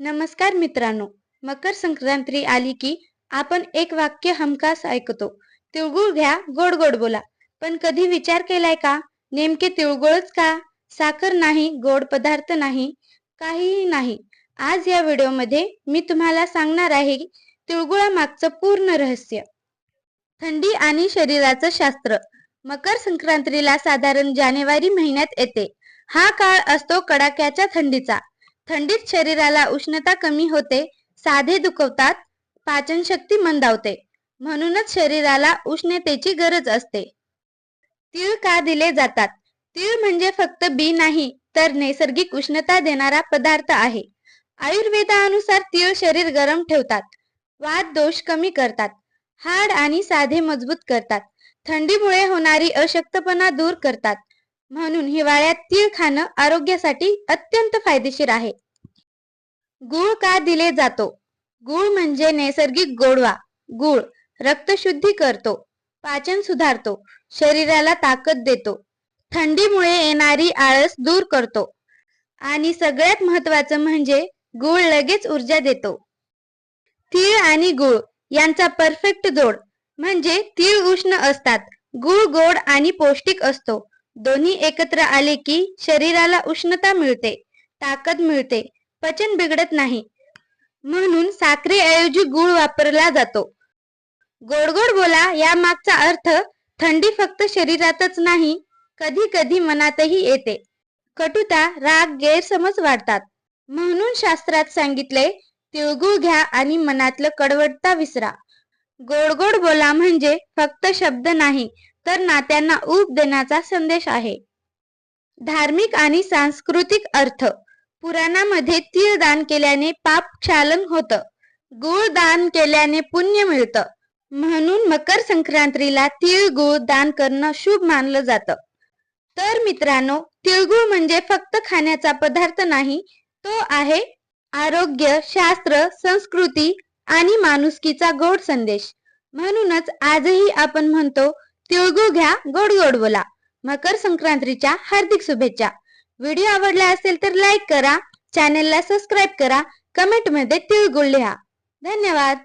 नमस्कार मित्रांनो, मकर संक्रांती आली की आपण एक वाक्य हमखास ऐकतो, तिळगुळ घ्या, गोड गोड बोला. पण कधी विचार केलाय का, नेमके तिळगुळच का? साखर नाही, गोड पदार्थ नाही, काहीही नाही. आज या व्हिडिओमध्ये मी तुम्हाला सांगणार आहे तिळगुळामागचं पूर्ण रहस्य. थंडी आणि शरीराचं शास्त्र. मकर संक्रांतीला साधारण जानेवारी महिन्यात येते. हा काळ असतो कडाक्याच्या थंडीचा. थंडीत शरीराला उष्णता कमी होते, साधे दुखवतात, पाचनशक्ती मंदावते. म्हणूनच शरीराला उष्णतेची गरज असते. तीळ का दिले जातात? तीळ म्हणजे फक्त बी नाही, तर नैसर्गिक उष्णता देणारा पदार्थ आहे. आयुर्वेदानुसार तीळ शरीर गरम ठेवतात, वात दोष कमी करतात, हाड आणि साधे मजबूत करतात, थंडीमुळे होणारी अशक्तपणा दूर करतात. म्हणून हिवाळ्यात तीळ खाणं आरोग्यासाठी अत्यंत फायदेशीर आहे. गूळ का दिले जातो? गूळ म्हणजे नैसर्गिक गोडवा. गूळ रक्तशुद्धी करतो, पाचन सुधारतो, शरीराला ताकद देतो, थंडीमुळे येणारी आळस दूर करतो आणि सगळ्यात महत्त्वाचं म्हणजे गूळ लगेच ऊर्जा देतो. तीळ आणि गूळ यांचा परफेक्ट जोड म्हणजे तीळ उष्ण असतात, गूळ गोड आणि पौष्टिक असतो. दोन्ही एकत्र आले की शरीराला उष्णता मिळते, ताकद मिळते, पचन बिघडत नाही. म्हणून साखरेऐवजी गूळ वापरला जातो. गोड गोड बोला या मागचा अर्थ थंडी फक्त शरीरातच नाही, कधी कधी मनातही येते. कटुता, राग, गैरसमज वाढतात. म्हणून शास्त्रात सांगितले, तिळगुळ घ्या आणि मनातलं कडवटता विसरा. गोड गोड बोला म्हणजे फक्त शब्द नाही, तर नात्यांना ऊब देण्याचा संदेश आहे. धार्मिक आणि सांस्कृतिक अर्थ. पुराणामध्ये तीळ दान केल्याने पाप क्षालन होतं, गूळ दान केल्याने पुण्य मिळतं. म्हणून मकर संक्रांतीला तीळ गूळ दान करणं शुभ मानलं जातं. तर मित्रांनो, तिळगुळ म्हणजे फक्त खाण्याचा पदार्थ नाही, तो आहे आरोग्य, शास्त्र, संस्कृती आणि माणुसकीचा गोड संदेश. म्हणूनच आजही आपण म्हणतो, तिळगुळ घ्या, गोड गोड बोला. मकर संक्रांतीच्या हार्दिक शुभेच्छा. व्हिडिओ आवडला असेल तर लाईक करा, चॅनेलला सबस्क्राईब करा, कमेंटमध्ये तिळगुळ लिहा. धन्यवाद.